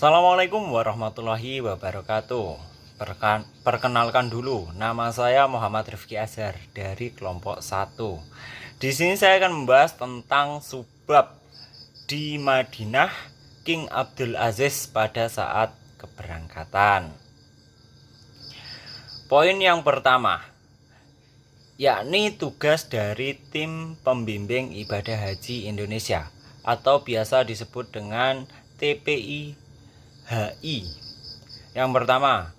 Assalamualaikum warahmatullahi wabarakatuh. Perkenalkan dulu, nama saya Muhammad Rifki Azhar dari kelompok 1. Di sini saya akan membahas tentang Subab di Madinah King Abdul Aziz pada saat keberangkatan. Poin yang pertama, yakni tugas dari tim pembimbing ibadah haji Indonesia atau biasa disebut dengan TPI-HI. Yang pertama,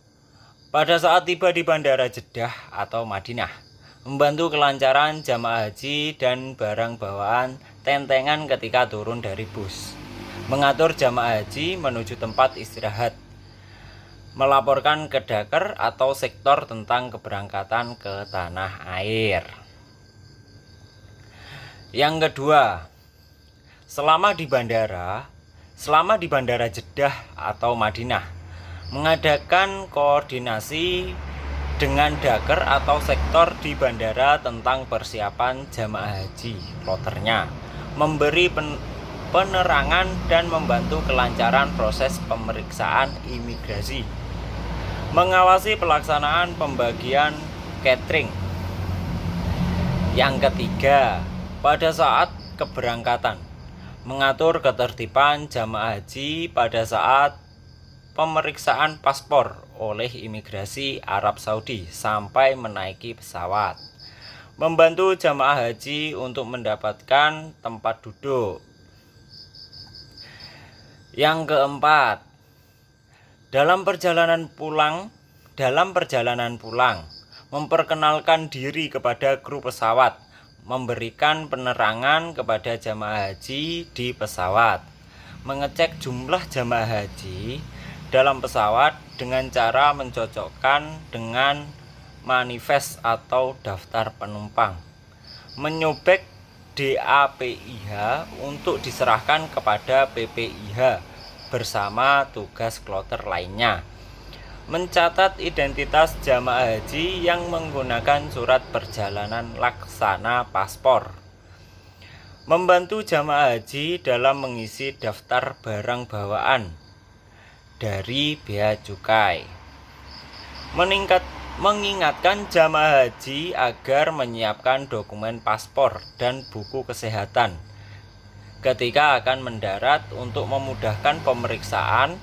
pada saat tiba di Bandara Jeddah atau Madinah, membantu kelancaran jamaah haji dan barang bawaan tentengan ketika turun dari bus, mengatur jamaah haji menuju tempat istirahat, melaporkan ke Daker atau sektor tentang keberangkatan ke tanah air. Yang kedua, selama di bandara Jeddah atau Madinah, mengadakan koordinasi dengan Daker atau sektor di bandara tentang persiapan jamaah haji kloternya, memberi penerangan dan membantu kelancaran proses pemeriksaan imigrasi, mengawasi pelaksanaan pembagian catering. Yang ketiga, pada saat keberangkatan, mengatur ketertiban jamaah haji pada saat pemeriksaan paspor oleh imigrasi Arab Saudi sampai menaiki pesawat, membantu jamaah haji untuk mendapatkan tempat duduk. Yang keempat, dalam perjalanan pulang, memperkenalkan diri kepada kru pesawat, memberikan penerangan kepada jamaah haji di pesawat, mengecek jumlah jamaah haji dalam pesawat dengan cara mencocokkan dengan manifest atau daftar penumpang, menyobek DAPIH untuk diserahkan kepada PPIH bersama tugas kloter lainnya, mencatat identitas jamaah haji yang menggunakan surat perjalanan laksana paspor, membantu jamaah haji dalam mengisi daftar barang bawaan dari bea cukai, mengingatkan jamaah haji agar menyiapkan dokumen paspor dan buku kesehatan ketika akan mendarat untuk memudahkan pemeriksaan,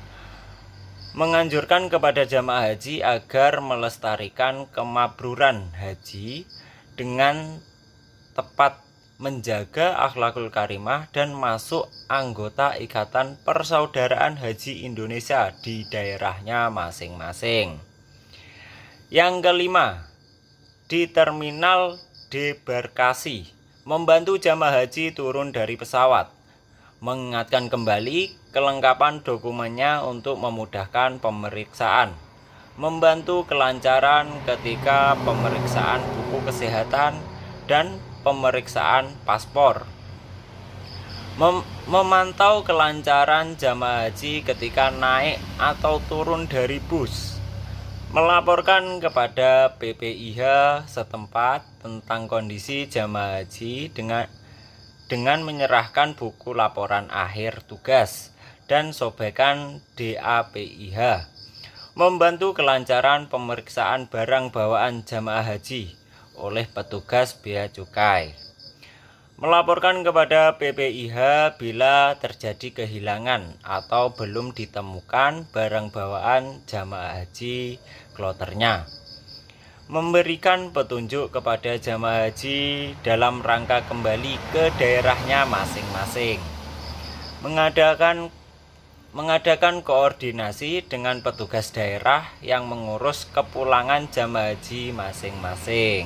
menganjurkan kepada jamaah haji agar melestarikan kemabruran haji dengan tepat, menjaga akhlakul karimah dan masuk anggota Ikatan Persaudaraan Haji Indonesia di daerahnya masing-masing. Yang kelima, di terminal debarkasi, membantu jamaah haji turun dari pesawat, mengingatkan kembali kelengkapan dokumennya untuk memudahkan pemeriksaan, membantu kelancaran ketika pemeriksaan buku kesehatan dan pemeriksaan paspor, memantau kelancaran jamaah haji ketika naik atau turun dari bus, melaporkan kepada PPIH setempat tentang kondisi jamaah haji dengan menyerahkan buku laporan akhir tugas dan sobekan DAPIH, membantu kelancaran pemeriksaan barang bawaan jamaah haji oleh petugas bea cukai, melaporkan kepada PPIH bila terjadi kehilangan atau belum ditemukan barang bawaan jamaah haji kloternya, memberikan petunjuk kepada jamaah haji dalam rangka kembali ke daerahnya masing-masing, mengadakan koordinasi dengan petugas daerah yang mengurus kepulangan jamaah haji masing-masing.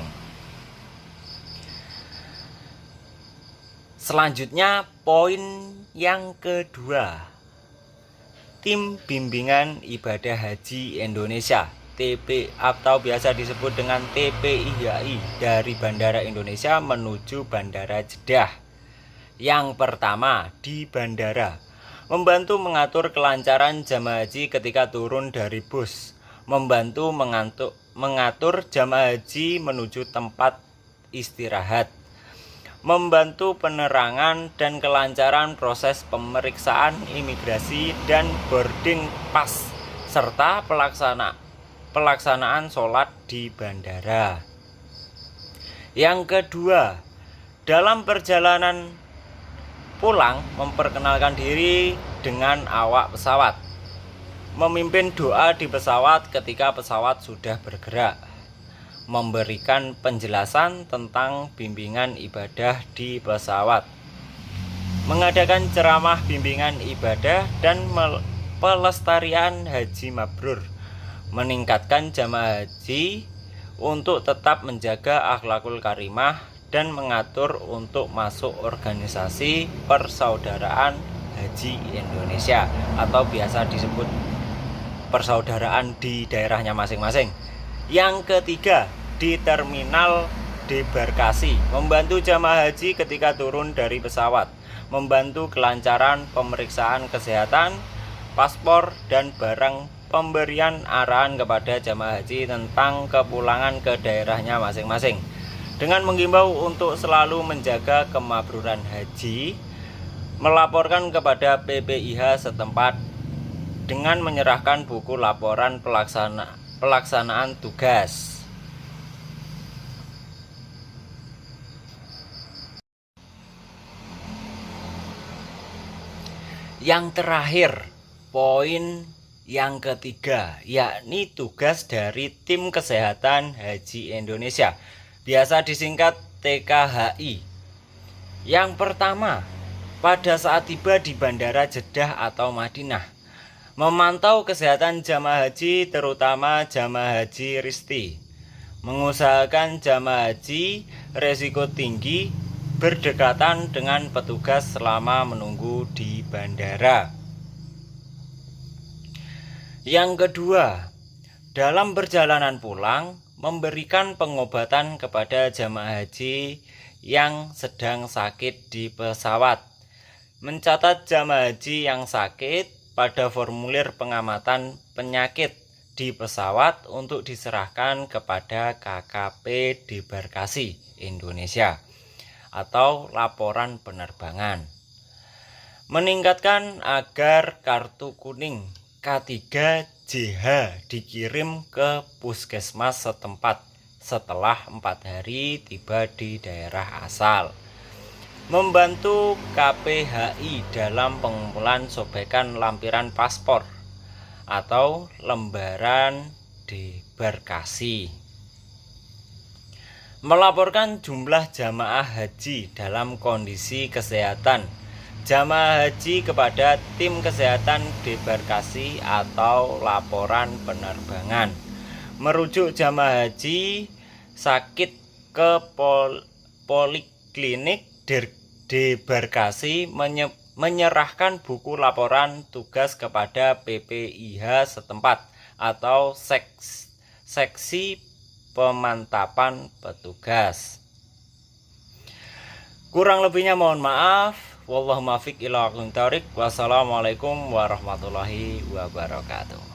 Selanjutnya, poin yang kedua, tim bimbingan ibadah haji Indonesia TP atau biasa disebut dengan TPI-HI dari Bandara Indonesia menuju Bandara Jeddah. Yang pertama, di bandara, membantu mengatur kelancaran jamaah haji ketika turun dari bus, membantu mengatur jamaah haji menuju tempat istirahat, membantu penerangan dan kelancaran proses pemeriksaan imigrasi dan boarding pass, serta pelaksanaan sholat di bandara. Yang kedua, dalam perjalanan pulang memperkenalkan diri dengan awak pesawat, memimpin doa di pesawat ketika pesawat sudah bergerak, memberikan penjelasan tentang bimbingan ibadah di pesawat, mengadakan ceramah bimbingan ibadah dan pelestarian haji mabrur, meningkatkan jamaah haji untuk tetap menjaga akhlakul karimah dan mengatur untuk masuk organisasi Persaudaraan Haji Indonesia atau biasa disebut persaudaraan di daerahnya masing-masing. Yang ketiga, di terminal debarkasi, membantu jamaah haji ketika turun dari pesawat, membantu kelancaran pemeriksaan kesehatan, paspor, dan barang, pemberian arahan kepada jamaah haji tentang kepulangan ke daerahnya masing-masing, dengan menghimbau untuk selalu menjaga kemabruran haji, melaporkan kepada PPIH setempat dengan menyerahkan buku laporan pelaksanaan tugas. Yang terakhir, poin yang ketiga, yakni tugas dari Tim Kesehatan Haji Indonesia, biasa disingkat TKHI. Yang pertama, pada saat tiba di Bandara Jeddah atau Madinah, memantau kesehatan jamaah haji, terutama jamaah haji Risti, mengusahakan jamaah haji resiko tinggi berdekatan dengan petugas selama menunggu di bandara. Yang kedua, dalam perjalanan pulang, memberikan pengobatan kepada jamaah haji yang sedang sakit di pesawat, mencatat jamaah haji yang sakit pada formulir pengamatan penyakit di pesawat untuk diserahkan kepada KKP Debarkasi Indonesia atau laporan penerbangan. Meningkatkan agar kartu kuning K3JH dikirim ke puskesmas setempat setelah 4 hari tiba di daerah asal. Membantu KPHI dalam pengumpulan sobekan lampiran paspor atau lembaran debarkasi. Melaporkan jumlah jamaah haji dalam kondisi kesehatan jamaah haji kepada Tim Kesehatan Debarkasi atau laporan penerbangan. Merujuk jamaah haji sakit ke poliklinik Debarkasi, menyerahkan buku laporan tugas kepada PPIH setempat atau seksi pemantapan petugas. Kurang lebihnya mohon maaf. Wallahu muwaffiq ila aqwamit thoriq. Wassalamualaikum warahmatullahi wabarakatuh.